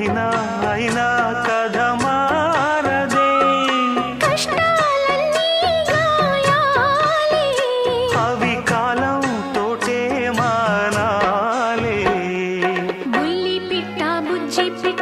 అయినా అయినా కథ మారదే, కష్టాలన్నీ గాయాలే, అవి కాలం తోటే మానాలే. బుల్లి పిట్ట బుజ్జి పిట్ట